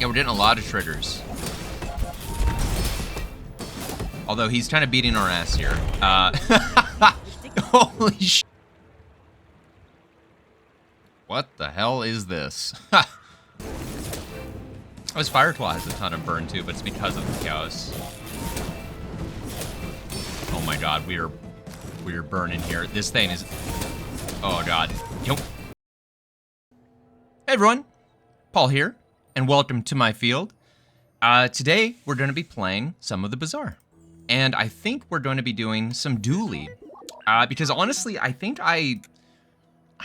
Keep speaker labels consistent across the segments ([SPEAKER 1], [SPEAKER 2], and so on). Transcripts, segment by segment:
[SPEAKER 1] Yeah, we're getting a lot of triggers. Although he's kind of beating our ass here. Holy sh... What the hell is this? Oh, his Fire Claw has a ton of burn too, but it's because of the chaos. Oh my god, we are burning here. This thing is... Oh god. Nope. Hey everyone, Paul here, and welcome to my field. Today, we're going to be playing some of the Bazaar. And I think we're going to be doing some Dooley. Because honestly, I think I'm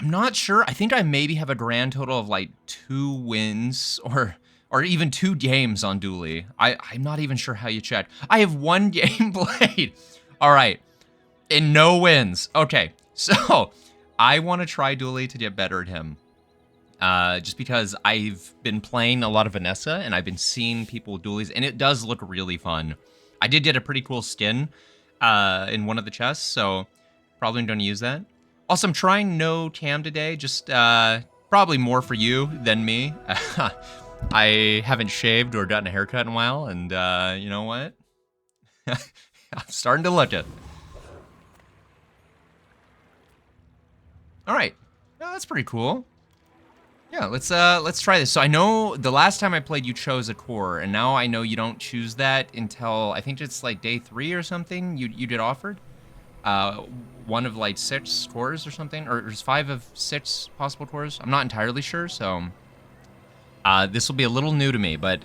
[SPEAKER 1] not sure. I think I maybe have a grand total of like 2 wins or even 2 games on Dooley. I'm not even sure how you check. I have 1 game played. All right. And no wins. Okay. So I want to try Dooley to get better at him. Just because I've been playing a lot of Vanessa and I've been seeing people with Doolies and it does look really fun. I did get a pretty cool skin in one of the chests, so probably going to use that. Also, I'm trying no cam today, just probably more for you than me. I haven't shaved or gotten a haircut in a while, and you know what? I'm starting to look it. All right, well, that's pretty cool. Yeah, let's try this. So I know the last time I played, you chose a core, and now I know you don't choose that until I think it's like day 3 or something. You get offered one of like 6 cores or something, or there's 5 of 6 possible cores. I'm not entirely sure, so this will be a little new to me, but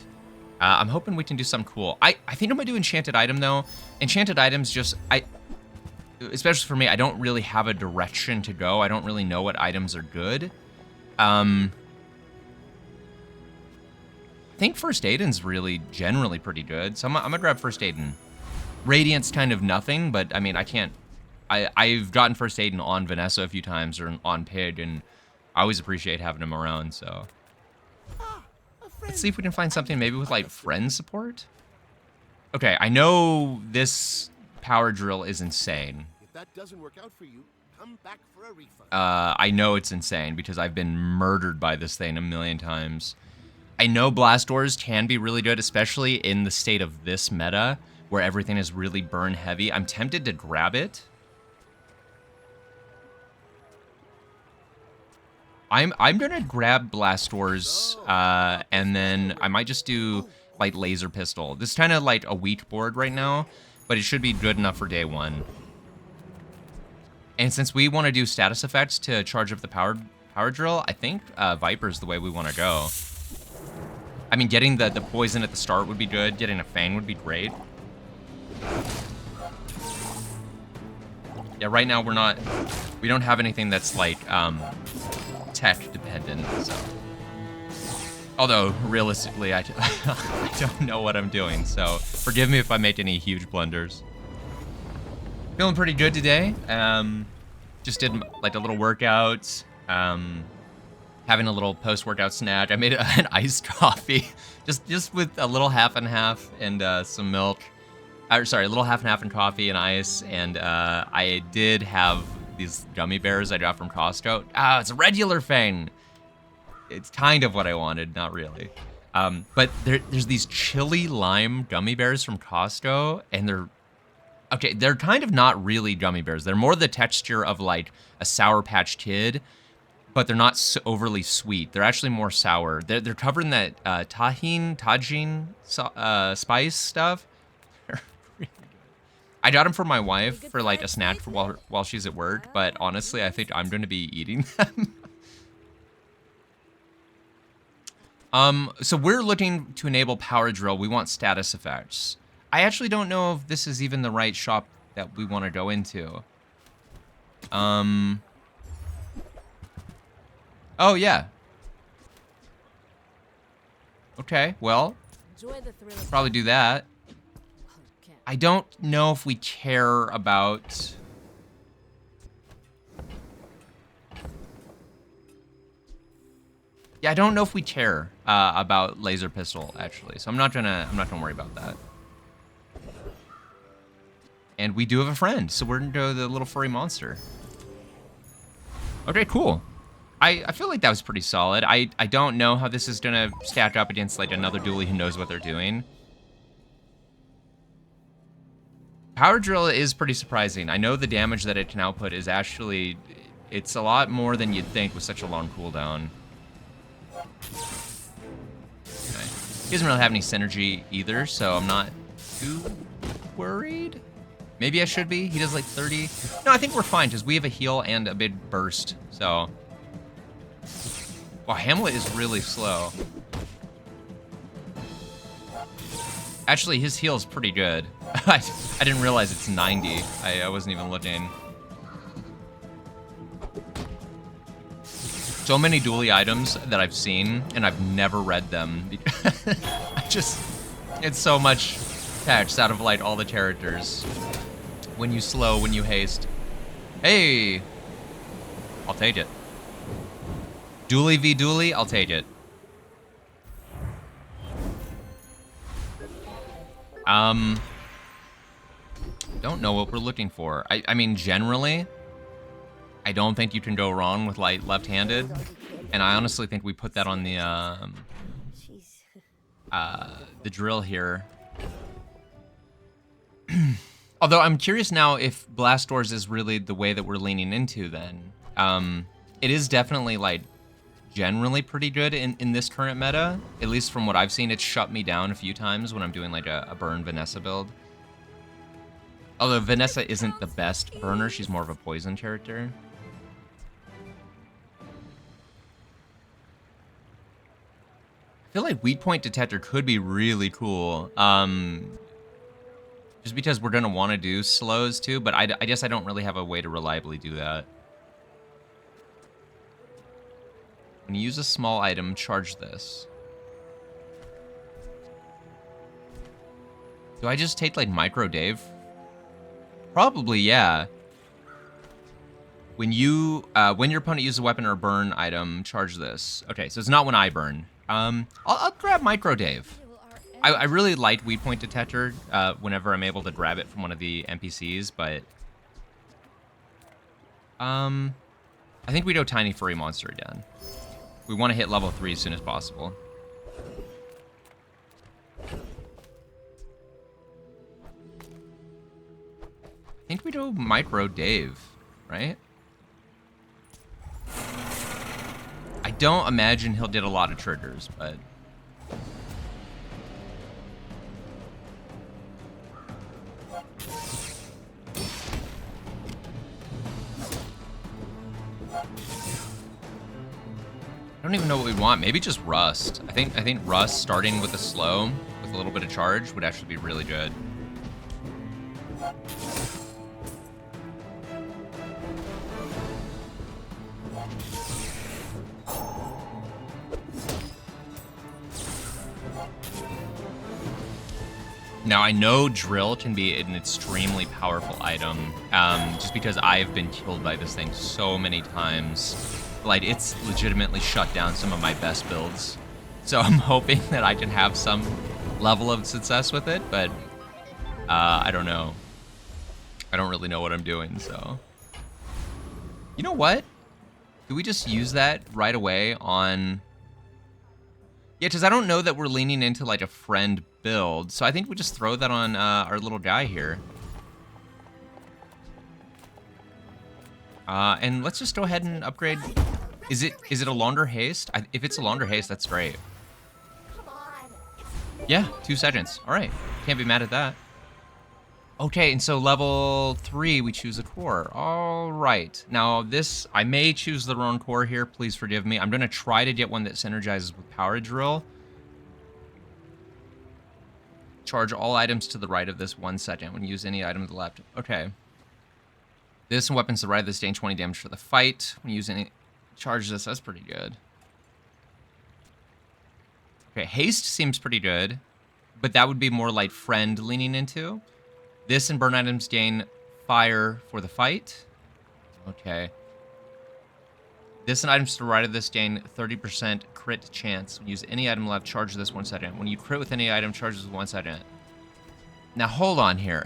[SPEAKER 1] I'm hoping we can do something cool. I think I'm gonna do enchanted item though. Enchanted items just especially for me, I don't really have a direction to go. I don't really know what items are good. I think First Aiden's really generally pretty good, so I'm gonna grab First Aiden. Radiant's kind of nothing, but I mean, I've gotten First Aiden on Vanessa a few times or on Pig, and I always appreciate having him around, so. Let's see if we can find something maybe with like friend support. Okay, I know this power drill is insane.
[SPEAKER 2] If that doesn't work out for you, come back for a refund.
[SPEAKER 1] I know it's insane because I've been murdered by this thing a million times. I know blast doors can be really good, especially in the state of this meta where everything is really burn heavy. I'm tempted to grab it. I'm gonna grab blast doors, and then I might just do like laser pistol. This is kind of like a weak board right now, but it should be good enough for day 1. And since we want to do status effects to charge up the power drill, I think Viper's the way we want to go. I mean, getting the poison at the start would be good. Getting a Fang would be great. Yeah, right now we don't have anything that's like tech dependent, so. Although, realistically, I don't know what I'm doing, so forgive me if I make any huge blunders. Feeling pretty good today. Just did like a little workout. Having a little post-workout snack. I made an iced coffee, just with a little half and half and some milk. Sorry, a little half and half and coffee and ice. And I did have these gummy bears I got from Costco. Ah, it's a regular Fang. It's kind of what I wanted, not really. But there's these chili lime gummy bears from Costco, and they're kind of not really gummy bears. They're more the texture of like a Sour Patch Kid, but they're not so overly sweet. They're actually more sour. They're covered in that tajin spice stuff. I got them for my wife for like a snack for while she's at work, but honestly, I think I'm going to be eating them. So we're looking to enable power drill. We want status effects. I actually don't know if this is even the right shop that we want to go into. Oh, yeah. Okay, well, probably do that. I don't know if we care about... Yeah, I don't know if we care about laser pistol, actually. So I'm not gonna worry about that. And we do have a friend, so we're gonna go to the little furry monster. Okay, cool. I feel like that was pretty solid. I don't know how this is gonna stack up against like another dually who knows what they're doing. Power drill is pretty surprising. I know the damage that it can output is actually, it's a lot more than you'd think with such a long cooldown. Okay. He doesn't really have any synergy either, so I'm not too worried. Maybe I should be. He does like 30. No, I think we're fine because we have a heal and a big burst. So, wow, Hamlet is really slow. Actually, his heal is pretty good. I didn't realize it's 90. I wasn't even looking. So many dually items that I've seen, and I've never read them. It's so much text out of like all the characters. When you slow, when you haste. Hey! I'll take it. Dually v dually, I'll take it. Don't know what we're looking for. I mean, generally, I don't think you can go wrong with like left-handed, and I honestly think we put that on the drill here. Although I'm curious now if blast doors is really the way that we're leaning into. Then it is definitely like generally pretty good in this current meta, at least from what I've seen. It's shut me down a few times when I'm doing like a burn Vanessa build. Although Vanessa isn't the best burner, she's more of a poison character. I feel like weak point detector could be really cool. Just because we're gonna want to do slows too, but I guess I don't really have a way to reliably do that. When you use a small item, charge this. Do I just take like Micro Dave? Probably, yeah. When your opponent uses a weapon or burn item, charge this. Okay, so it's not when I burn. I'll grab Micro Dave. I really like weak point detector whenever I'm able to grab it from one of the NPCs, but I think we go tiny furry monster again. We want to hit level 3 as soon as possible. I think we do Micro Dave, right? I don't imagine he'll get a lot of triggers, but I don't even know what we want. Maybe just Rust. I think Rust starting with a slow with a little bit of charge would actually be really good. Now, I know Drill can be an extremely powerful item, just because I've been killed by this thing so many times. Like, it's legitimately shut down some of my best builds. So I'm hoping that I can have some level of success with it, but I don't know. I don't really know what I'm doing, so. You know what? Do we just use that right away on... Yeah, because I don't know that we're leaning into, like, a friend build, so I think we just throw that on our little guy here. And let's just go ahead and upgrade. Is it a longer haste? If it's a longer haste, that's great. Yeah, 2 seconds. All right, can't be mad at that. Okay, and so level 3, we choose a core. All right, now this, I may choose the wrong core here. Please forgive me. I'm gonna try to get one that synergizes with Power Drill. Charge all items to the right of this 1 second when you use any item to the left. Okay. This and weapons to the right of this gain 20 damage for the fight. When you use any... Charge this, that's pretty good. Okay, haste seems pretty good, but that would be more like friend leaning into. This and burn items gain fire for the fight. Okay. This and items to the right of this gain 30% crit chance. When you use any item left, charge this 1 second. When you crit with any item, charge this 1 second. Now hold on here.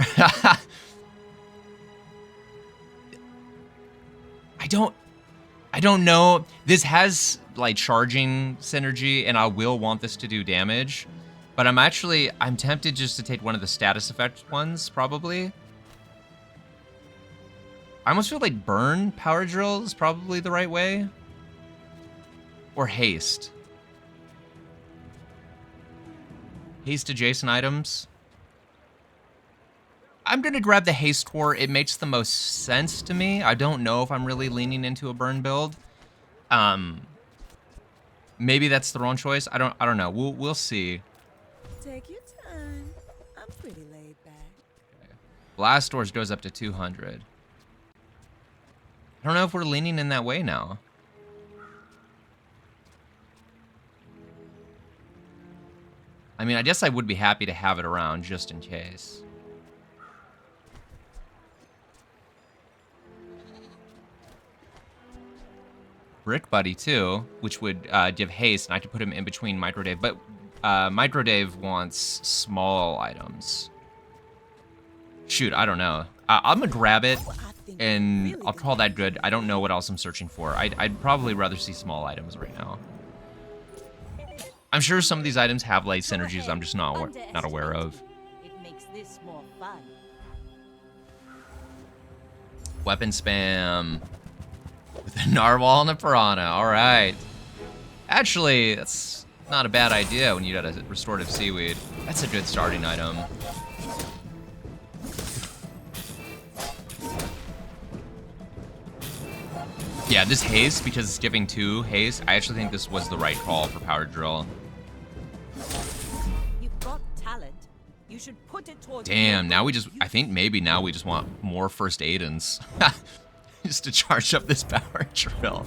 [SPEAKER 1] I don't know. This has like charging synergy, and I will want this to do damage. But I'm tempted just to take one of the status effect ones, probably. I almost feel like burn power drill is probably the right way. Or haste. Haste adjacent items. I'm gonna grab the haste war. It makes the most sense to me. I don't know if I'm really leaning into a burn build. Maybe that's the wrong choice. I don't know. We'll see.
[SPEAKER 3] Take your time. I'm pretty laid back.
[SPEAKER 1] Okay. Blast doors goes up to 200. I don't know if we're leaning in that way now. I mean, I guess I would be happy to have it around just in case. Brick Buddy too, which would give haste, and I could put him in between Microdave, but Microdave wants small items. Shoot, I don't know. I'm gonna grab it, and I'll call that good. I don't know what else I'm searching for. I'd probably rather see small items right now. I'm sure some of these items have light synergies I'm just not aware of.
[SPEAKER 3] It makes this more fun.
[SPEAKER 1] Weapon spam. With a narwhal and a piranha. Alright. Actually, that's not a bad idea when you got a restorative seaweed. That's a good starting item. Yeah, this haste, because it's giving 2 haste, I actually think this was the right call for power drill.
[SPEAKER 3] You've got talent. You should put it towards.
[SPEAKER 1] Damn, now I think maybe now we just want more first aidens. Just to charge up this power drill.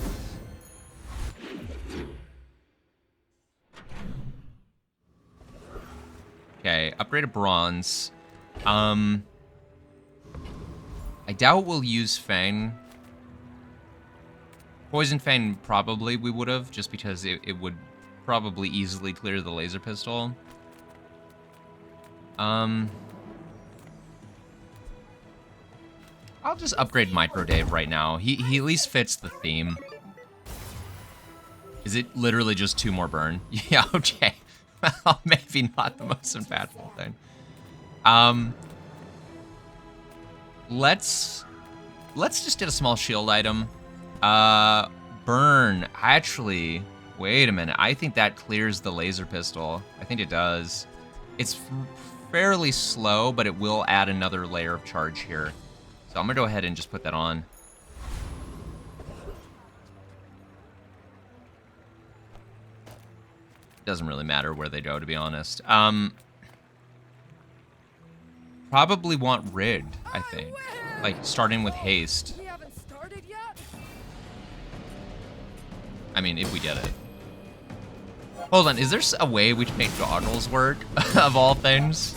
[SPEAKER 1] Okay, upgrade to bronze. I doubt we'll use Fang. Poison Fang probably we would have, just because it would probably easily clear the laser pistol. I'll just upgrade Microdave right now. He at least fits the theme. Is it literally just 2 more burn? Yeah, okay. Well, maybe not the most impactful thing. Let's just get a small shield item. Burn. Actually, wait a minute. I think that clears the laser pistol. I think it does. It's fairly slow, but it will add another layer of charge here. So I'm gonna go ahead and just put that on. Doesn't really matter where they go, to be honest. Probably want rigged, I think. Like, starting with haste.
[SPEAKER 3] We haven't started yet.
[SPEAKER 1] I mean, if we get it. Hold on, is there a way we can make goggles work, of all things?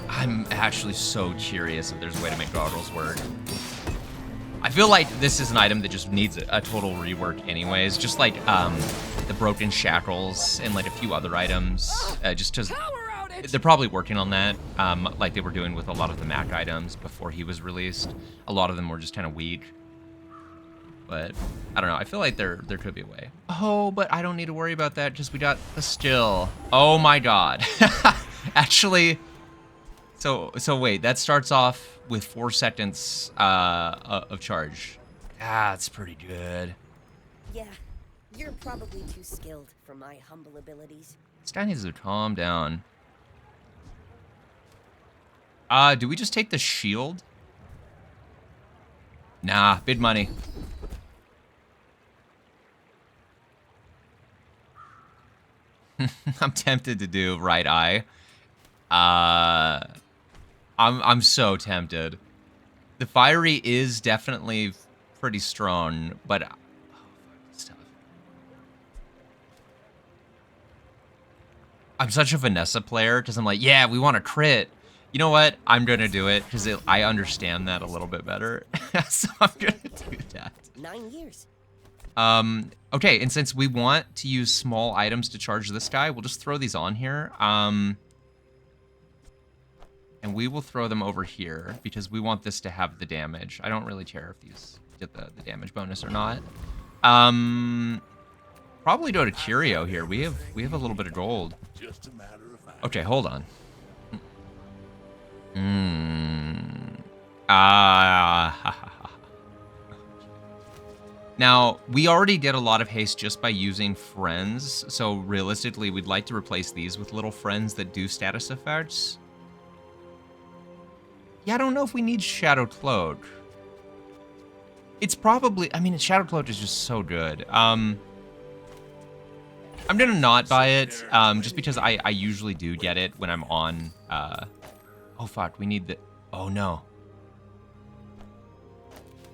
[SPEAKER 1] I'm actually so curious if there's a way to make goggles work. I feel like this is an item that just needs a total rework anyways, just like the broken shackles and like a few other items, just because they're probably working on that, like they were doing with a lot of the Mac items before he was released. A lot of them were just kind of weak. But I don't know, I feel like there could be a way. Oh, but I don't need to worry about that because we got the still. Oh my god. Actually, so wait, that starts off with 4 seconds of charge. Ah, that's pretty good.
[SPEAKER 4] Yeah, you're probably too skilled for my humble abilities.
[SPEAKER 1] This guy needs to calm down. Do we just take the shield? Nah, bid money. I'm tempted to do right eye. I'm so tempted. The fiery is definitely pretty strong, but oh, it's tough. I'm such a Vanessa player because I'm like, yeah, we want a crit. You know what? I'm gonna do it because I understand that a little bit better. So I'm gonna do that.
[SPEAKER 4] 9 years.
[SPEAKER 1] Okay, and since we want to use small items to charge this guy, we'll just throw these on here. And And we will throw them over here because we want this to have the damage. I don't really care if these get the damage bonus or not. Probably go to Curio here. We have a little bit of gold.
[SPEAKER 2] Just a matter of fact.
[SPEAKER 1] Okay, hold on. Now, we already did a lot of haste just by using friends, so realistically, we'd like to replace these with little friends that do status effects. Yeah, I don't know if we need Shadow Cloak. It's probably, I mean, Shadow Cloak is just so good. I'm gonna not buy it, just because I usually do get it when I'm on, oh fuck, we need the, oh no.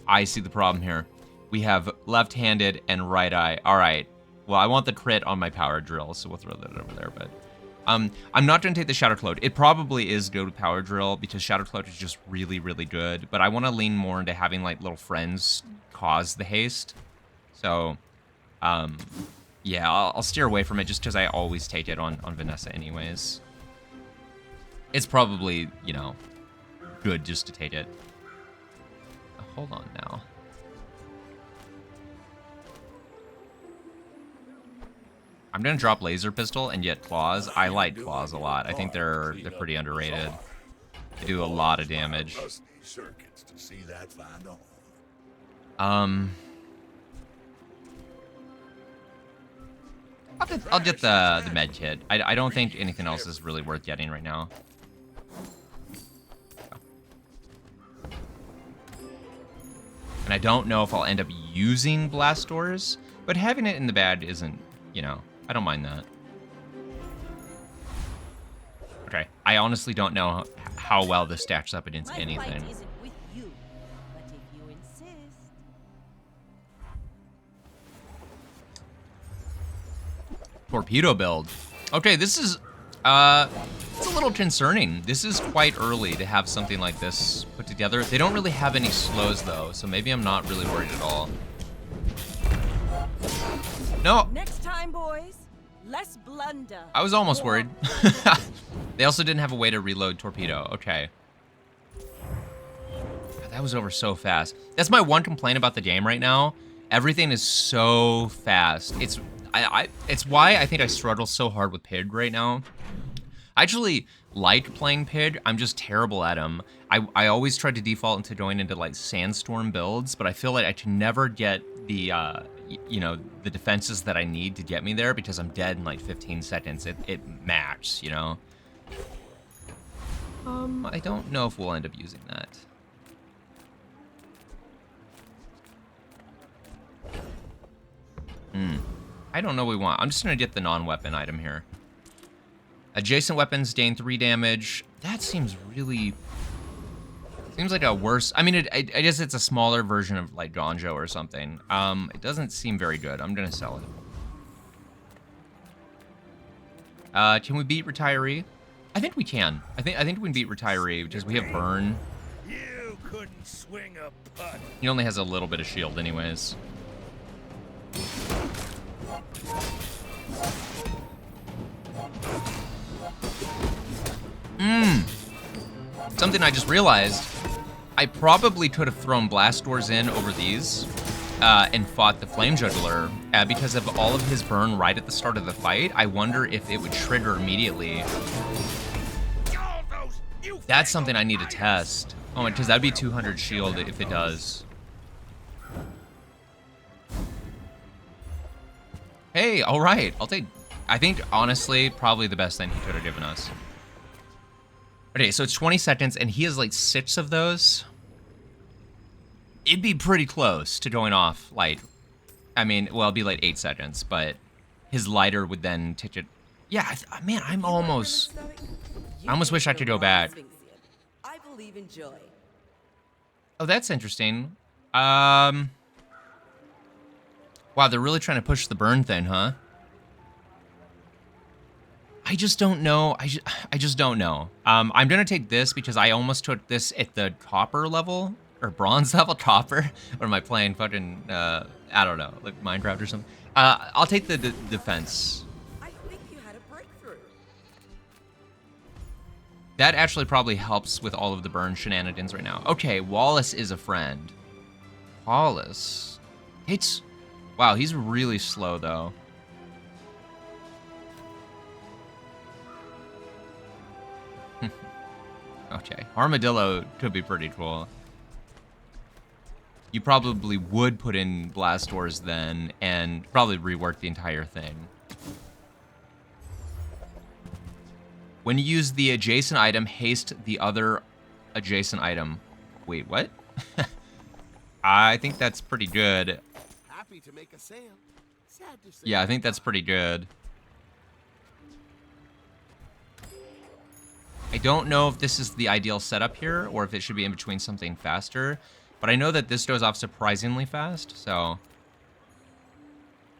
[SPEAKER 1] I see the problem here. We have left-handed and right eye. All right. Well, I want the crit on my power drill, so we'll throw that over there. But I'm not going to take the Shadow Cloak. It probably is go to power drill because Shadow Cloak is just really, really good. But I want to lean more into having like little friends cause the haste. So, yeah, I'll steer away from it just because I always take it on Vanessa anyways. It's probably, you know, good just to take it. Hold on now. I'm gonna drop laser pistol and get claws. I like claws a lot. I think they're pretty underrated. They do a lot of damage. I'll get the med kit. I don't think anything else is really worth getting right now. And I don't know if I'll end up using blast doors, but having it in the bag isn't, you know, I don't mind that. Okay, I honestly don't know how well this stacks up against anything.
[SPEAKER 3] My fight isn't with you, but if you insist.
[SPEAKER 1] Torpedo build. Okay, this is, it's a little concerning. This is quite early to have something like this put together. They don't really have any slows though, so maybe I'm not really worried at all. No.
[SPEAKER 3] Next time, boys, less blunder.
[SPEAKER 1] I was almost worried. They also didn't have a way to reload torpedo. Okay. God, that was over so fast. That's my one complaint about the game right now. Everything is so fast. It's why I think I struggle so hard with Pig right now. I actually like playing Pig. I'm just terrible at him. I always try to default into going into like sandstorm builds, but I feel like I can never get the you know, the defenses that I need to get me there because I'm dead in like 15 seconds. It max, you know. I don't know if we'll end up using that. I don't know what we want. I'm just gonna get the non-weapon item here. Adjacent weapons gain 3 damage. That seems really... Seems like a worse... I mean, I guess it's a smaller version of, like, Gonjo or something. It doesn't seem very good. I'm gonna sell it. Can we beat Retiree? I think we can. I think we can beat Retiree because we have Burn.
[SPEAKER 2] You couldn't swing a putt.
[SPEAKER 1] He only has a little bit of shield anyways. Something I just realized. I probably could have thrown blast doors in over these and fought the flame juggler because of all of his burn right at the start of the fight. I wonder if it would trigger immediately. That's something I need to test. Oh, because that'd be 200 shield if it does. Hey, all right. I'll take... I think, honestly, probably the best thing he could have given us. Okay, so it's 20 seconds, and he has, like, 6 of those. It'd be pretty close to going off, like... I mean, well, it'd be, like, 8 seconds, but his lighter would then take it... Yeah, man, I almost wish I could go back.
[SPEAKER 3] I believe in joy.
[SPEAKER 1] Oh, that's interesting. Wow, they're really trying to push the burn thing, huh? I just don't know. I just don't know. I'm gonna take this because I almost took this at the copper level or bronze level. Copper. Or am I playing fucking? I don't know, like Minecraft or something. I'll take the defense.
[SPEAKER 3] I think you had a breakthrough.
[SPEAKER 1] That actually probably helps with all of the burn shenanigans right now. Okay, Wallace is a friend. Wallace. Wow, he's really slow, though. Okay, Armadillo could be pretty cool. You probably would put in blast doors then, and probably rework the entire thing. When you use the adjacent item, haste the other adjacent item. Wait, what? I think that's pretty good.
[SPEAKER 2] Happy to make a sale. Sad to say.
[SPEAKER 1] Yeah, I think that's pretty good. I don't know if this is the ideal setup here, or if it should be in between something faster. But I know that this goes off surprisingly fast, so...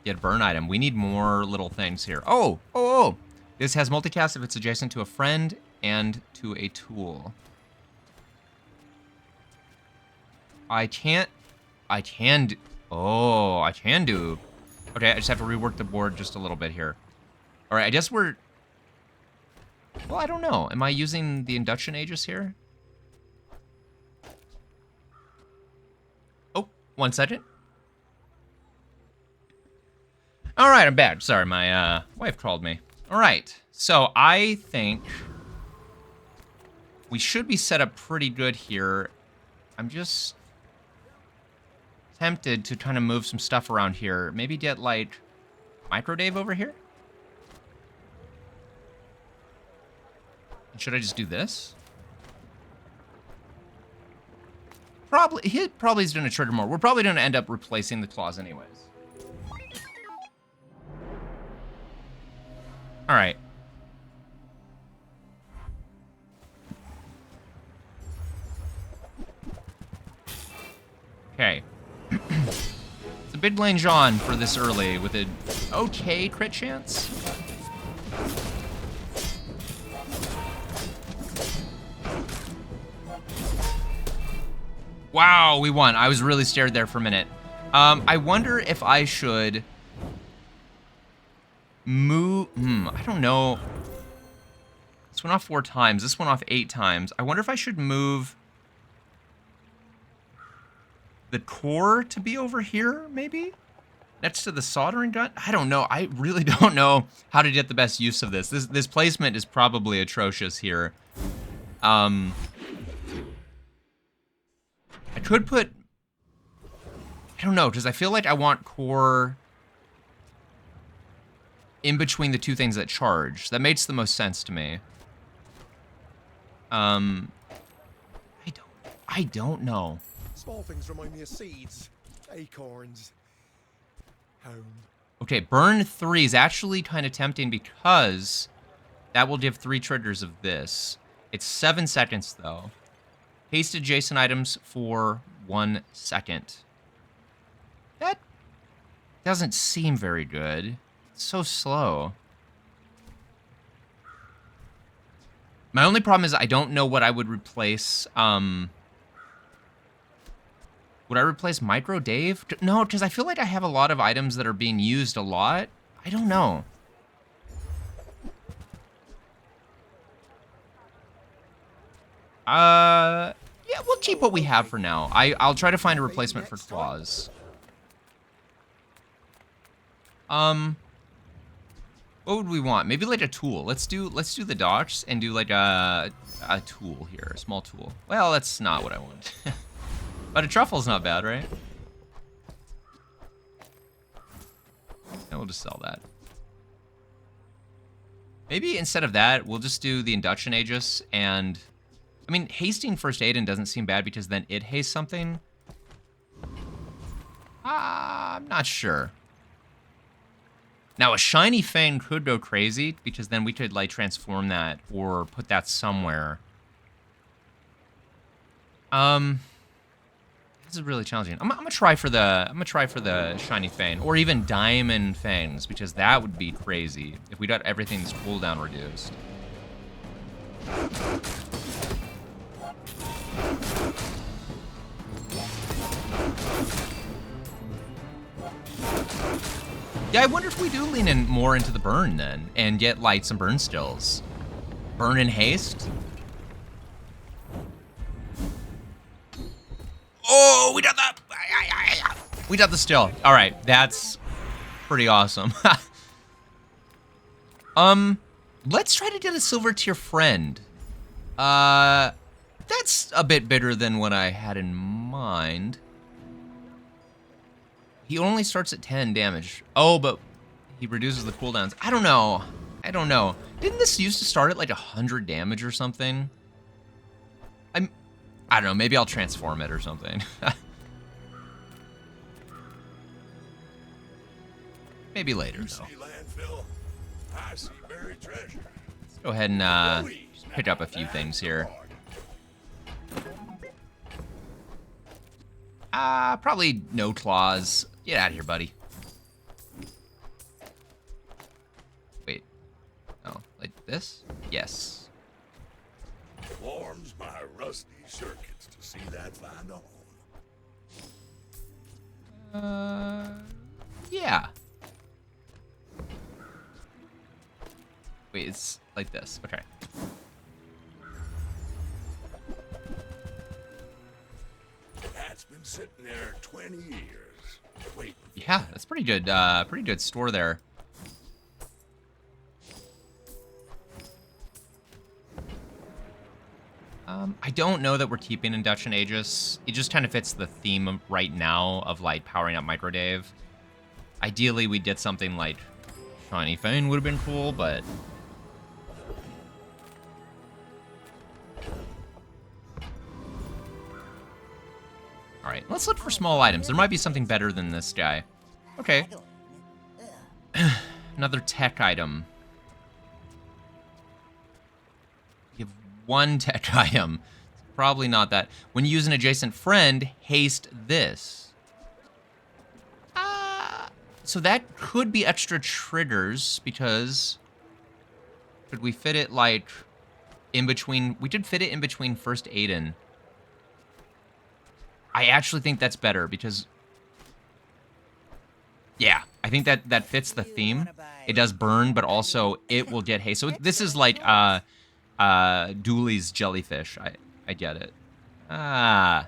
[SPEAKER 1] Get burn item. We need more little things here. Oh! This has multicast if it's adjacent to a friend and to a tool. I can do... Oh, I can do... Okay, I just have to rework the board just a little bit here. Alright, I guess we're... Well, I don't know. Am I using the induction aegis here? Oh, 1 second. Alright, I'm back. Sorry, my wife called me. Alright, so I think we should be set up pretty good here. I'm just tempted to kind of move some stuff around here. Maybe get, like, Micro Dave over here? Should I just do this? He probably is going to trigger more. We're probably going to end up replacing the claws anyways. All right. Okay. It's a big lane Jean for this early with an okay crit chance. Wow, we won. I was really scared there for a minute. I wonder if I should move... I don't know. This went off 4 times. This went off 8 times. I wonder if I should move the core to be over here, maybe? Next to the soldering gun? I don't know. I really don't know how to get the best use of this. This placement is probably atrocious here. I could put... I don't know, because I feel like I want core in between the 2 things that charge. That makes the most sense to me. I don't know.
[SPEAKER 2] Small things remind me of seeds, acorns, home.
[SPEAKER 1] Okay, burn 3 is actually kind of tempting because that will give 3 triggers of this. It's 7 seconds, though. Haste adjacent items for 1 second. That doesn't seem very good. It's so slow. My only problem is I don't know what I would replace. Would I replace Micro Dave? No, because I feel like I have a lot of items that are being used a lot. I don't know. Yeah, we'll keep what we have for now. I'll try to find a replacement for claws. What would we want? Maybe like a tool. Let's do the docks and do like a tool here, a small tool. Well, that's not what I want. But a truffle's not bad, right? And we'll just sell that. Maybe instead of that, we'll just do the induction aegis and... I mean, hasting first aid doesn't seem bad because then it hastes something. I'm not sure. Now, a shiny fang could go crazy because then we could, like, transform that or put that somewhere. This is really challenging. I'm gonna try for the shiny fang or even diamond fangs because that would be crazy if we got everything's cooldown reduced. Yeah, I wonder if we do lean in more into the burn then and get like some burn skills. Burn and haste. We got the still. All right, that's pretty awesome. Let's try to get a silver tier friend. That's a bit better than what I had in mind. He only starts at 10 damage. Oh, but he reduces the cooldowns. I don't know. I don't know. Didn't this used to start at like 100 damage or something? I don't know. Maybe I'll transform it or something. Maybe later, though.
[SPEAKER 2] See landfill? I see buried treasure.
[SPEAKER 1] Let's go ahead and pick up a few things here. Probably no claws. Get out of here, buddy. Wait. Oh, like this? Yes.
[SPEAKER 2] Warms my rusty circuits to see that find a home.
[SPEAKER 1] Yeah. Wait, it's like this. Okay.
[SPEAKER 2] That's been sitting there 20 years. Wait.
[SPEAKER 1] Yeah, that's pretty good. Pretty good store there. I don't know that we're keeping Induction Aegis. It just kind of fits the theme right now of like powering up Micro Dave. Ideally, we did something like Shiny Fang would have been cool, but all right, let's look for small items. There might be something better than this guy. Okay. Another tech item. You have one tech item. It's probably not that. When you use an adjacent friend, haste this. So that could be extra triggers because could we fit it like in between? We did fit it in between first Aiden. I actually think that's better because, yeah, I think that fits the theme. It does burn, but also it will get haste. So this is like Dooley's jellyfish. I get it. I'm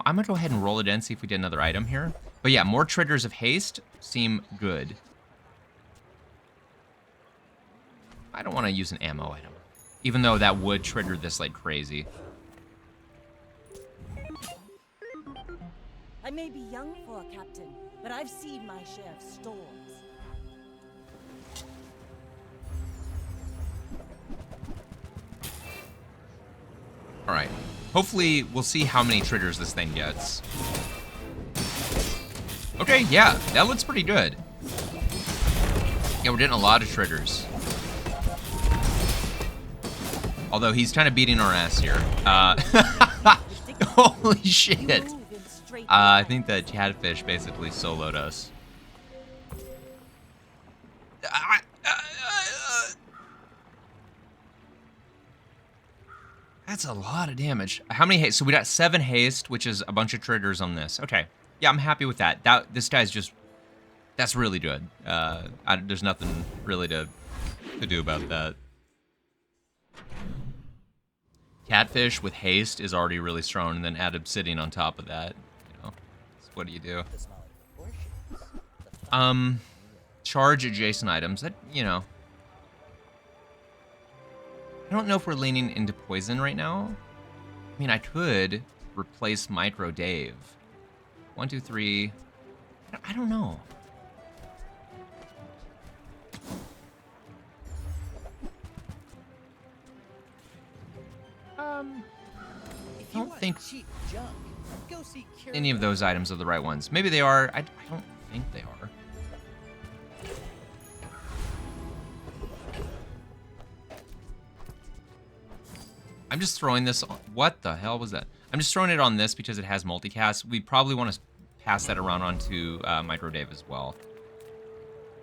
[SPEAKER 1] gonna go ahead and roll it in, see if we get another item here. But yeah, more triggers of haste seem good. I don't want to use an ammo item, even though that would trigger this like crazy.
[SPEAKER 3] I may be young for a captain, but I've seen my share of storms.
[SPEAKER 1] All right. Hopefully, we'll see how many triggers this thing gets. Okay, yeah, that looks pretty good. Yeah, we're getting a lot of triggers. Although he's kind of beating our ass here. Holy shit. I think that Catfish basically soloed us. That's a lot of damage. How many haste? So we got 7 haste, which is a bunch of triggers on this. Okay. Yeah, I'm happy with that. This guy's just... That's really good. There's nothing really to do about that. Catfish with haste is already really strong, and then add Obsidian on top of that. You know, what do you do? Charge adjacent items. That, you know... I don't know if we're leaning into poison right now. I mean, I could replace Micro Dave. 1, 2, 3. I don't know. I don't think any of those items are the right ones. Maybe they are. I don't think they are. I'm just throwing this on. What the hell was that? I'm just throwing it on this because it has multicast. We probably want to pass that around onto Micro Dave as well.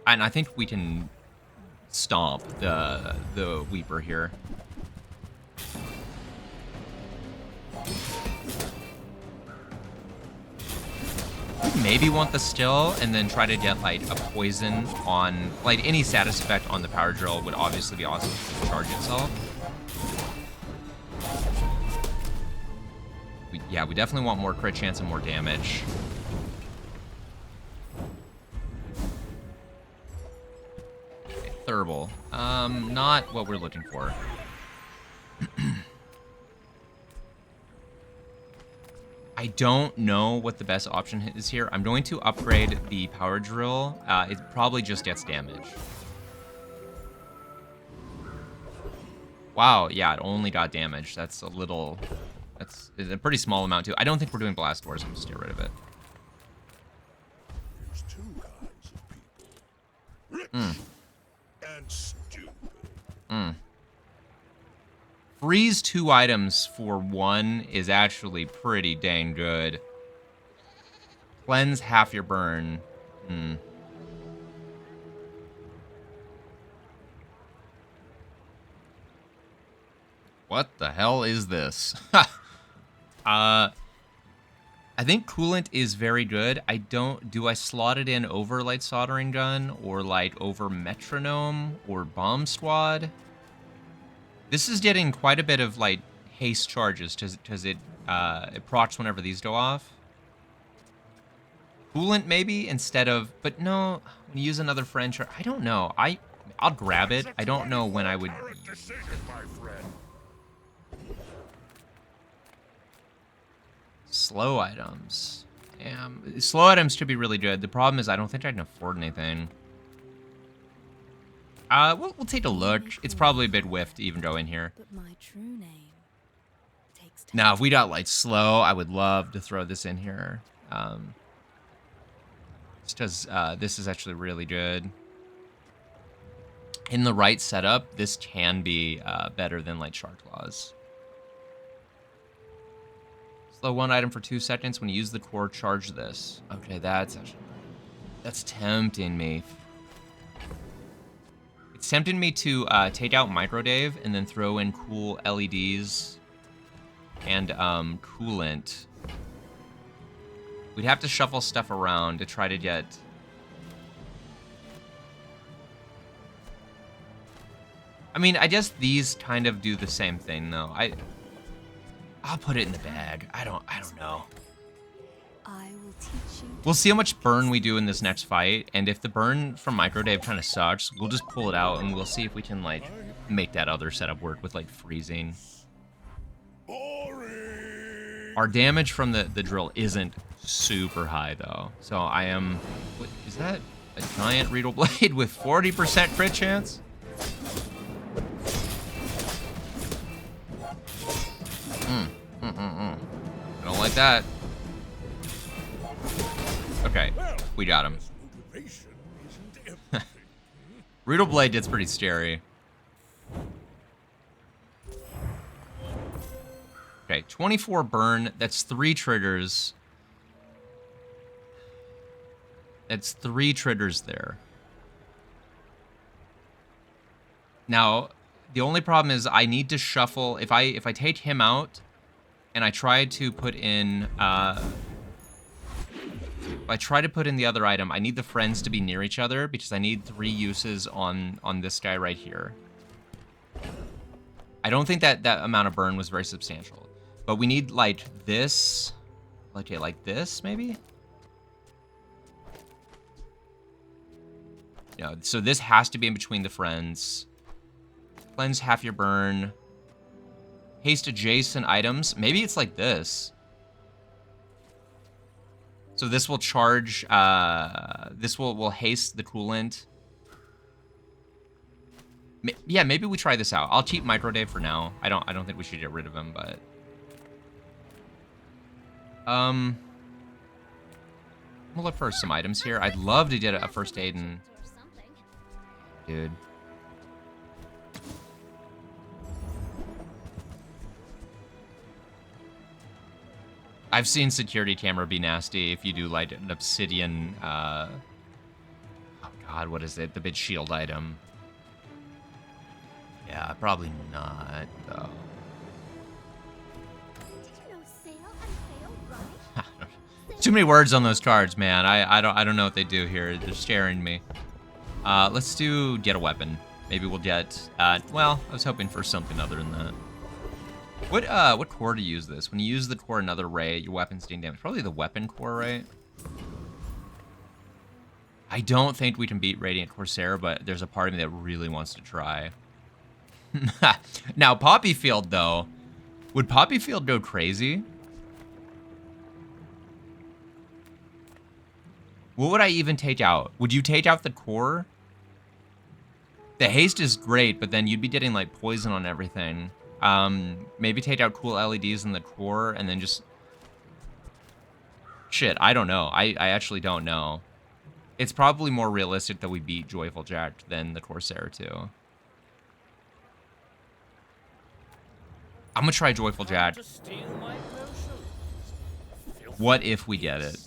[SPEAKER 1] And I think we can stomp the Weeper here. Maybe want the still and then try to get like a poison on, like any status effect on the power drill would obviously be awesome to charge itself. We Yeah, we definitely want more crit chance and more damage. Okay, Thurble. Not what we're looking for. I don't know what the best option is here. I'm going to upgrade the power drill. It probably just gets damage. Wow, yeah, it only got damage. That's a little... That's a pretty small amount, too. I don't think we're doing Blast Wars. I'm just get rid of it.
[SPEAKER 2] There's two kinds of people. Rich and stupid.
[SPEAKER 1] Freeze 2 items for 1 is actually pretty dang good. Cleanse half your burn. What the hell is this? I think coolant is very good. Do I slot it in over light soldering gun or like over metronome or bomb squad? This is getting quite a bit of like haste charges because it procs whenever these go off. Coolant maybe instead of, but no, when you use another friend charge, I don't know. I'll grab it. I don't know when I would. Slow items. Damn. Slow items should be really good. The problem is I don't think I can afford anything. We'll take a look. It's probably a bit whiffed to even go in here.
[SPEAKER 3] But my true name takes
[SPEAKER 1] Now, if we got like slow, I would love to throw this in here. Just because this is actually really good. In the right setup, this can be better than like Shark Claws. Slow 1 item for 2 seconds. When you use the core, charge this. Okay, that's tempting me. It's tempting me to take out Micro Dave and then throw in cool LEDs and coolant. We'd have to shuffle stuff around to try to get... I mean, I guess these kind of do the same thing, though. I'll put it in the bag. I don't know.
[SPEAKER 3] I will teach you.
[SPEAKER 1] We'll see how much burn we do in this next fight, and if the burn from Micro Dave kind of sucks, we'll just pull it out and we'll see if we can like make that other setup work with like freezing.
[SPEAKER 2] Boring.
[SPEAKER 1] Our damage from the drill isn't super high though, so I am. What, is that a giant Reedle Blade with 40% crit chance? I don't like that. Okay, we got him.
[SPEAKER 2] Motivation isn't everything.
[SPEAKER 1] Reedle Blade gets pretty scary. Okay, 24 burn. That's 3 triggers. That's 3 triggers there. Now, the only problem is I need to shuffle. If I take him out, and I try to put in. If I try to put in the other item, I need the friends to be near each other because I need 3 uses on this guy right here. I don't think that amount of burn was very substantial. But we need, like, this. Okay, like this, maybe? No, so this has to be in between the friends. Cleanse half your burn. Haste adjacent items. Maybe it's like this. So this will charge, this will haste the coolant. Yeah, maybe we try this out. I'll keep Micro Dave for now. I don't think we should get rid of him, but... We'll look for some items here. I'd love to get a first aid and... Dude. I've seen security camera be nasty if you do like an obsidian, oh god, what is it? The big shield item. Yeah, probably not, though.
[SPEAKER 4] Did you know sail and sail right?
[SPEAKER 1] Too many words on those cards, man. I don't know what they do here. They're scaring me. Let's do get a weapon. Maybe we'll get, well, I was hoping for something other than that. What core to use this? When you use the core another ray, your weapons gain damage. Probably the weapon core, right? I don't think we can beat Radiant Corsair, but there's a part of me that really wants to try. Now, Poppy Field, though. Would Poppy Field go crazy? What would I even take out? Would you take out the core? The haste is great, but then you'd be getting, like, poison on everything. Maybe take out cool LEDs in the core, and then just... Shit, I don't know. I actually don't know. It's probably more realistic that we beat Joyful Jack than the Corsair, too. I'm gonna try Joyful Jack. What if we get it?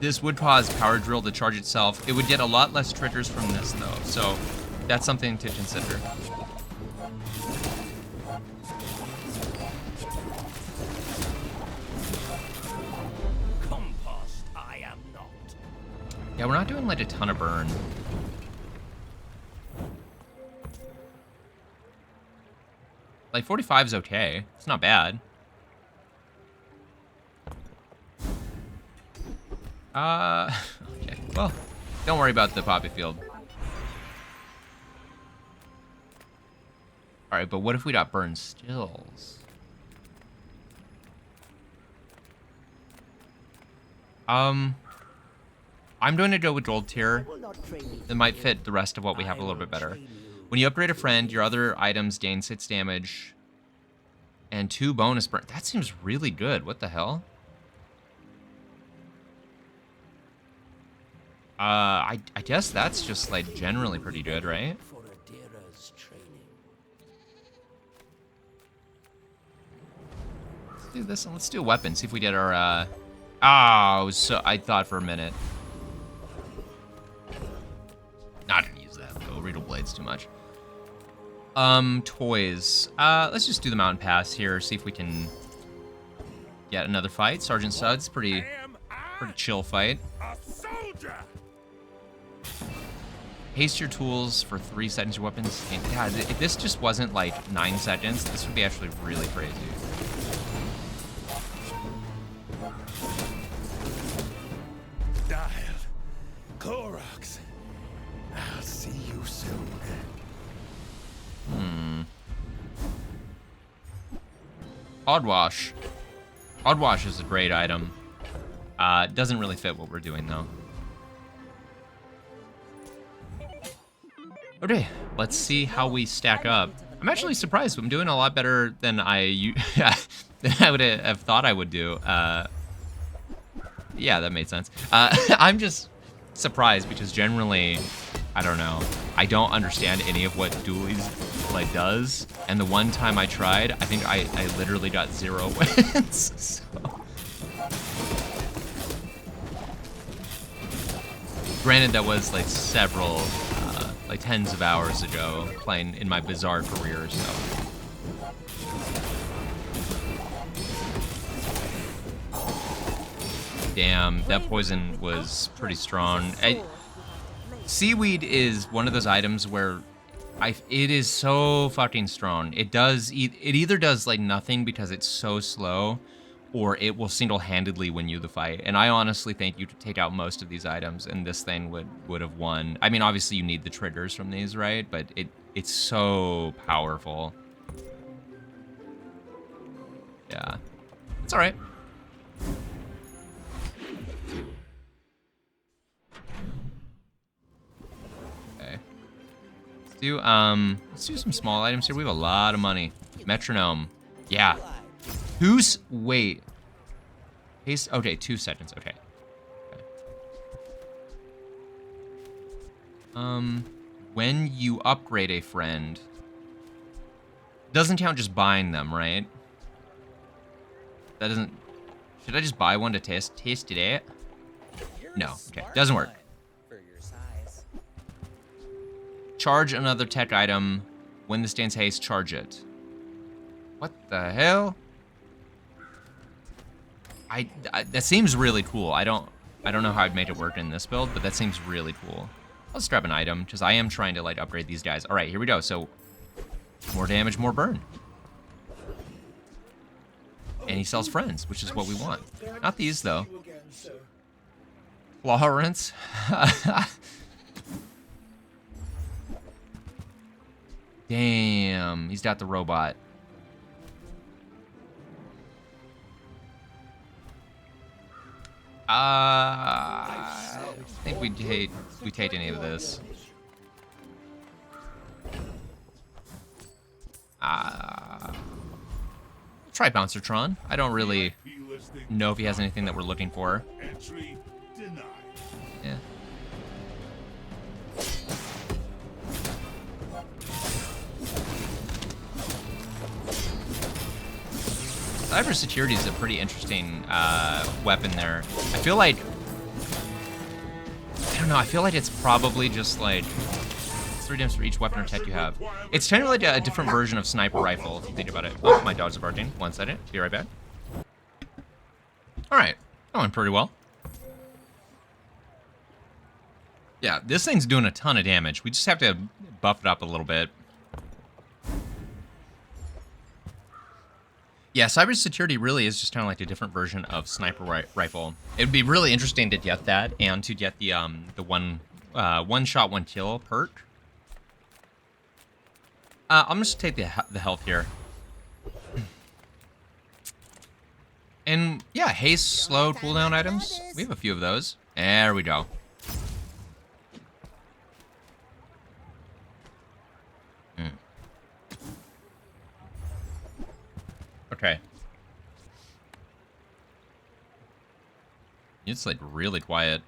[SPEAKER 1] This would cause Power Drill to charge itself. It would get a lot less triggers from this, though, so that's something to consider.
[SPEAKER 2] Compost, I am not.
[SPEAKER 1] Yeah, we're not doing, like, a ton of burn. Like, 45 is okay. It's not bad. Okay. Well, don't worry about the Poppy Field. Alright, but what if we got burned stills? I'm going to go with Gold Tier. It might fit the rest of what we have a little bit better. When you upgrade a friend, your other items gain 6 damage and 2 bonus burn. That seems really good. What the hell? I guess that's just, like, generally pretty good, right? Let's do this one. Let's do a weapon. See if we get our, I thought for a minute. Not gonna use that, though. Riddle Blade's too much. Toys. Let's just do the Mountain Pass here. See if we can get another fight. Sergeant Sud's pretty chill fight. Haste your tools for 3 seconds. Your weapons. And God, if this just wasn't like 9 seconds, this would be actually really crazy.
[SPEAKER 2] Dial. Clorox. I'll see you soon.
[SPEAKER 1] Oddwash. Oddwash is a great item. Doesn't really fit what we're doing, though. Okay, let's see how we stack up. I'm actually surprised. I'm doing a lot better than I would have thought I would do. Yeah, that made sense. I'm just surprised because generally, I don't know. I don't understand any of what Dooley's like does. And the one time I tried, I think I literally got 0 wins. So. Granted, that was like several, like tens of hours ago, playing in my Bazaar career, so. Damn, that poison was pretty strong. Seaweed is one of those items where it is so fucking strong. It either does like nothing because it's so slow, or it will single-handedly win you the fight. And I honestly think you could take out most of these items and this thing would have won. I mean, obviously you need the triggers from these, right? But it's so powerful. Yeah. It's alright. Okay. Let's do some small items here. We have a lot of money. Metronome. Yeah. Wait. Haste, okay, 2 seconds, okay. When you upgrade a friend, doesn't count just buying them, right? That doesn't, should I just buy one to test it? No, okay, doesn't work. Charge another tech item. When this gains haste, charge it. What the hell? That seems really cool. I don't know how I'd make it work in this build, but that seems really cool. I'll just grab an item, because I am trying to, like, upgrade these guys. All right, here we go. So, more damage, more burn. And he sells friends, which is what we want. Not these, though. Lawrence. Damn, he's got the robot. I think we take any of this. Try Bouncertron. I don't really know if he has anything that we're looking for. Yeah. Cybersecurity is a pretty interesting weapon there. I feel like, I don't know, I feel like it's probably just like 3 damage for each weapon or tech you have. It's kind of like a different version of sniper rifle, if you think about it. Oh, my dogs are barking. 1 second. Be right back. Alright. That went pretty well. Yeah, this thing's doing a ton of damage. We just have to buff it up a little bit. Yeah, cybersecurity really is just kind of like a different version of sniper rifle. It would be really interesting to get that and to get the one shot, one kill perk. I'm just take the health here. And yeah, haste, slow, cooldown items. We have a few of those. There we go. Okay. It's like really quiet.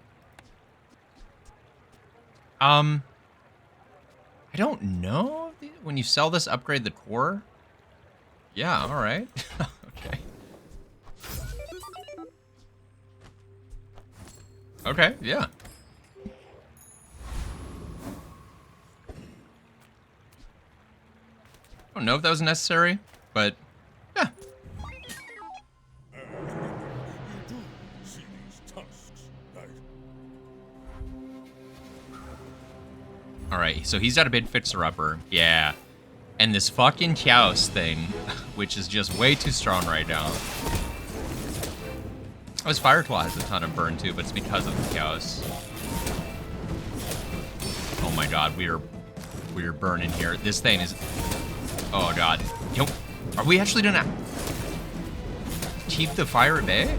[SPEAKER 1] I don't know. When you sell this, upgrade the core? Yeah, alright. Okay. Okay, yeah. I don't know if that was necessary, but yeah. Alright, so he's got a big fixer-upper. Yeah. And this fucking Chaos thing, which is just way too strong right now. Oh, his Fire Claw has a ton of burn too, but it's because of the Chaos. Oh my god, we are burning here. This thing is... Oh god. Yo, are we actually gonna keep the fire at bay?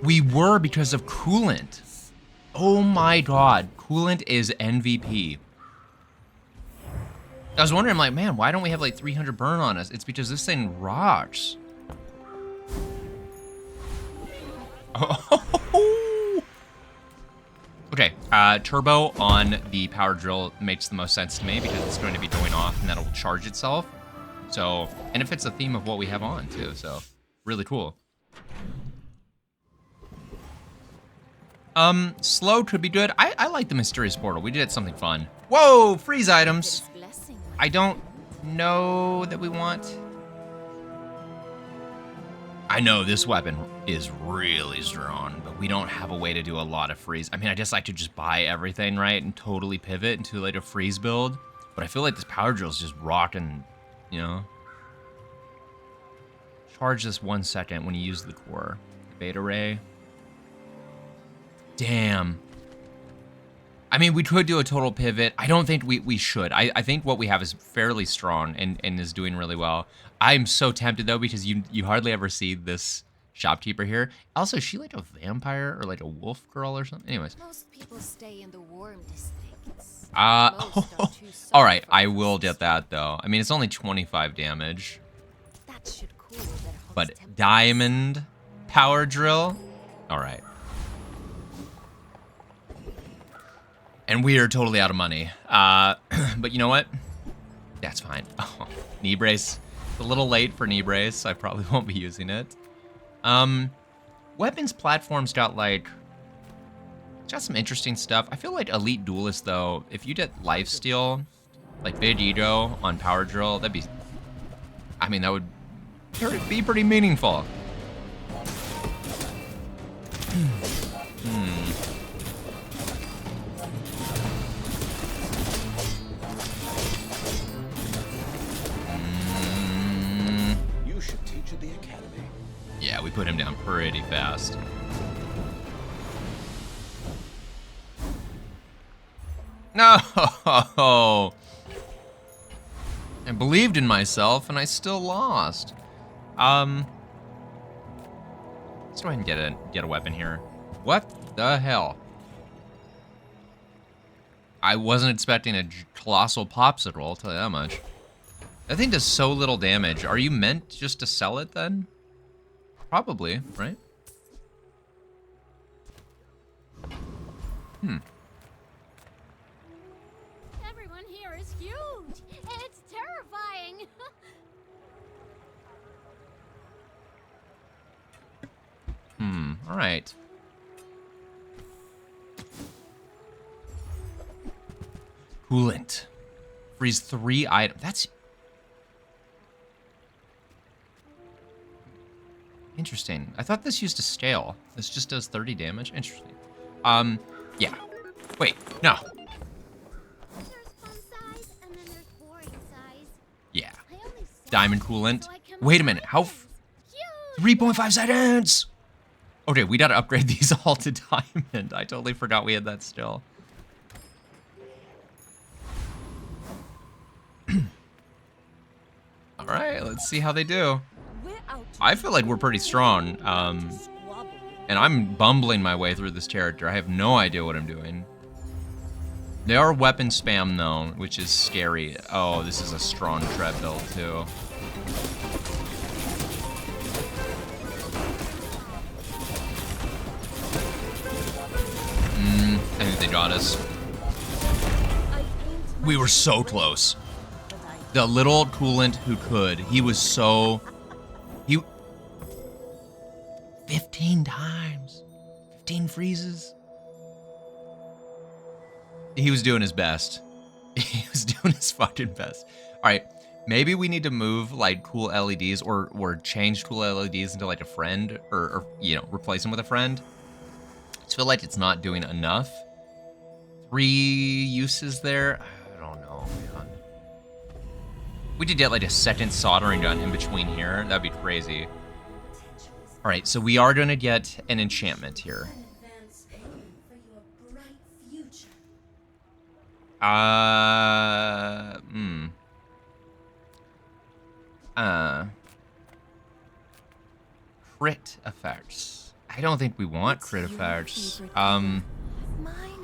[SPEAKER 1] We were because of coolant. Oh my god, coolant is MVP. I was wondering, like, man, why don't we have like 300 burn on us? It's because this thing rocks. Oh. Okay, turbo on the power drill makes the most sense to me because it's going to be going off and that'll charge itself. So, and it fits the theme of what we have on too, so really cool. Slow could be good. I like the mysterious portal. We did something fun. Whoa, freeze items. I don't know that we want. I know this weapon is really strong, but we don't have a way to do a lot of freeze. I mean, I guess I could just buy everything, right, and totally pivot into like a freeze build. But I feel like this power drill is just rocking, you know. Charge this 1 second when you use the core. Beta ray. Damn. I mean, we could do a total pivot. I don't think we should. I think what we have is fairly strong and is doing really well. I'm so tempted, though, because you hardly ever see this shopkeeper here. Also, is she like a vampire or like a wolf girl or something? Anyways. Most people stay in the warm districts. All right, I will get that, though. I mean, it's only 25 damage. That should cool but diamond power drill? All right. And we are totally out of money. But you know what? That's fine. Oh, knee brace. It's a little late for knee brace. I probably won't be using it. Weapons platforms got like... It's got some interesting stuff. I feel like Elite Duelist, though, if you did Lifesteal, like Big Ego on Power Drill, that'd be... I mean, that would be pretty meaningful. Yeah, we put him down pretty fast. No! I believed in myself, and I still lost. Let's go ahead and get a weapon here. What the hell? I wasn't expecting a colossal popsicle, I'll tell you that much. That thing does so little damage. Are you meant just to sell it then? Probably, right?
[SPEAKER 5] Everyone here is huge. It's terrifying.
[SPEAKER 1] All right. Coolant. Freeze 3 items. That's interesting. I thought this used to scale. This just does 30 damage. Interesting. Yeah. Wait, no.
[SPEAKER 5] There's fun size and then there's boring size.
[SPEAKER 1] Yeah.
[SPEAKER 5] I only
[SPEAKER 1] Diamond
[SPEAKER 5] sell
[SPEAKER 1] coolant.
[SPEAKER 5] so I can
[SPEAKER 1] Wait a minute. How?
[SPEAKER 5] Huge.
[SPEAKER 1] 3.5 seconds. Okay, we gotta upgrade these all to diamond. I totally forgot we had that still. All right, let's see how they do.
[SPEAKER 3] We're out.
[SPEAKER 1] I feel like we're pretty strong. And I'm bumbling my way through this character. I have no idea what I'm doing. They are weapon spam though, which is scary. Oh, this is a strong tread build too. I think they got us. We were so close. The little coolant who could, he was so... 15 times. 15 freezes. He was doing his best. He was doing his fucking best. All right, maybe we need to move like cool LEDs or change cool LEDs into like a friend or you know, replace them with a friend. I just feel like it's not doing enough. 3 uses there. I don't know, man. We could get like a second soldering gun in between here. That'd be crazy. All right, so we are going to get an enchantment here. Crit effects. I don't think we want crit effects.
[SPEAKER 3] Mine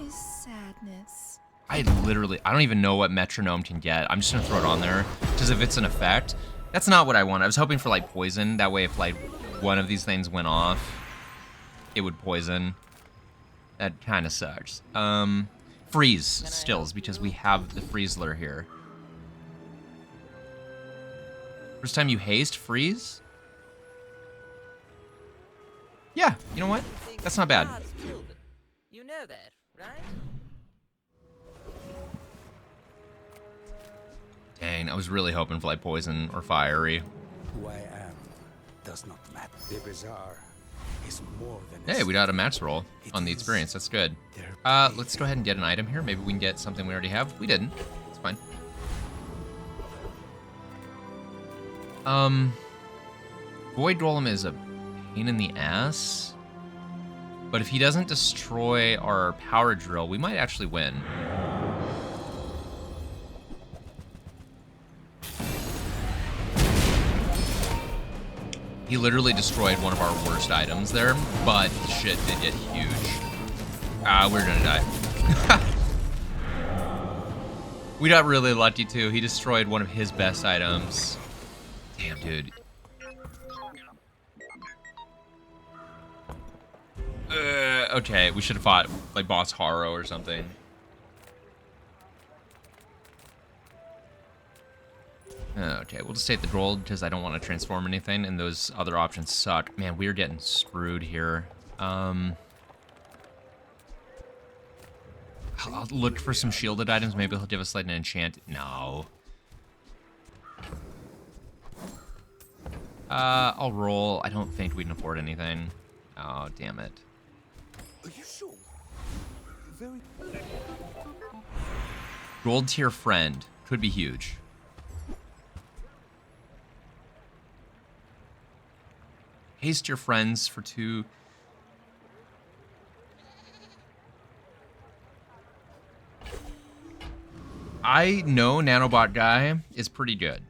[SPEAKER 3] is sadness.
[SPEAKER 1] I don't even know what metronome can get. I'm just gonna throw it on there, because if it's an effect, that's not what I want. I was hoping for like poison. That way, if like one of these things went off, it would poison. That kind of sucks. Freeze stills, because we have the Freezler here. First time you haste, freeze? Yeah, you know what? That's not bad.
[SPEAKER 6] You know that, right?
[SPEAKER 1] Dang, I was really hoping for like poison or fiery.
[SPEAKER 7] Who I am does not matter. The Bazaar is more than
[SPEAKER 1] Hey, we got a match roll on the experience. That's good. Let's go ahead and get an item here. Maybe we can get something we already have. We didn't. It's fine. Void Golem is a pain in the ass. But if he doesn't destroy our power drill, we might actually win. He literally destroyed one of our worst items there, but shit did get huge. We're gonna die. We got really lucky too. He destroyed one of his best items. Damn, dude. Okay, we should have fought like Boss Haro or something. Okay, we'll just take the gold because I don't want to transform anything, and those other options suck. Man, we're getting screwed here. I'll look for some shielded items. Maybe he'll give us like an enchant. No. I'll roll. I don't think we can afford anything. Oh, damn it.
[SPEAKER 2] Are you sure? Very.
[SPEAKER 1] Gold tier friend. Could be huge. Haste your friends for 2. I know Nanobot Guy is pretty good.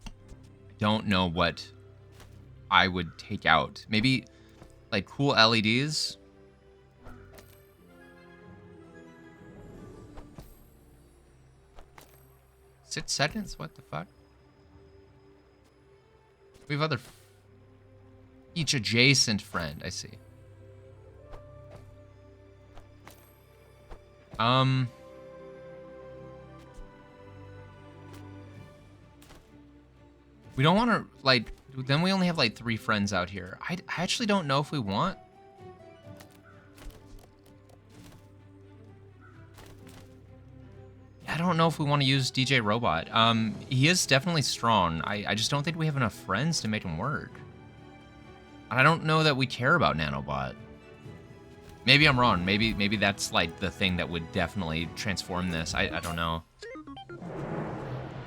[SPEAKER 1] I don't know what I would take out. Maybe like cool LEDs. Six seconds? What the fuck? We have other... Each adjacent friend, I see. We don't want to, like... Then we only have, like, 3 friends out here. I actually don't know if we want... I don't know if we want to use DJ Robot. He is definitely strong. I just don't think we have enough friends to make him work. And I don't know that we care about Nanobot. Maybe I'm wrong. Maybe that's like the thing that would definitely transform this. I don't know.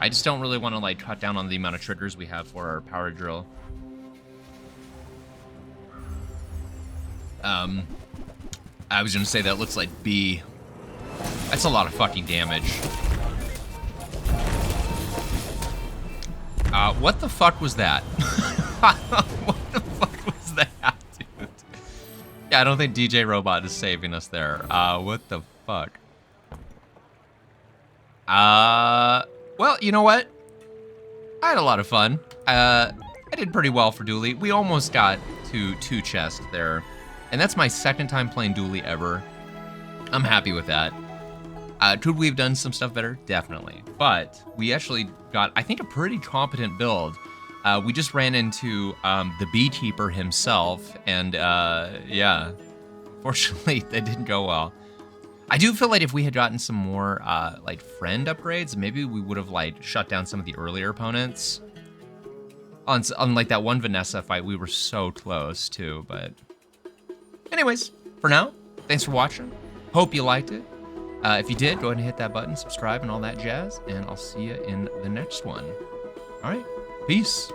[SPEAKER 1] I just don't really want to like cut down on the amount of triggers we have for our power drill. I was gonna say that looks like B. That's a lot of fucking damage. What the fuck was that? What the fuck was that, dude? Yeah, I don't think DJ Robot is saving us there. What the fuck? Well, you know what? I had a lot of fun. I did pretty well for Dooley. We almost got to 2 chests there. And that's my 2nd time playing Dooley ever. I'm happy with that. Could we have done some stuff better? Definitely. But we actually got, I think, a pretty competent build. We just ran into the beekeeper himself, and yeah, fortunately, that didn't go well. I do feel like if we had gotten some more like friend upgrades, maybe we would have like shut down some of the earlier opponents. On like that one Vanessa fight, we were so close too. But anyways, for now, thanks for watching. Hope you liked it. If you did, go ahead and hit that button, subscribe, and all that jazz, and I'll see you in the next one. All right, peace.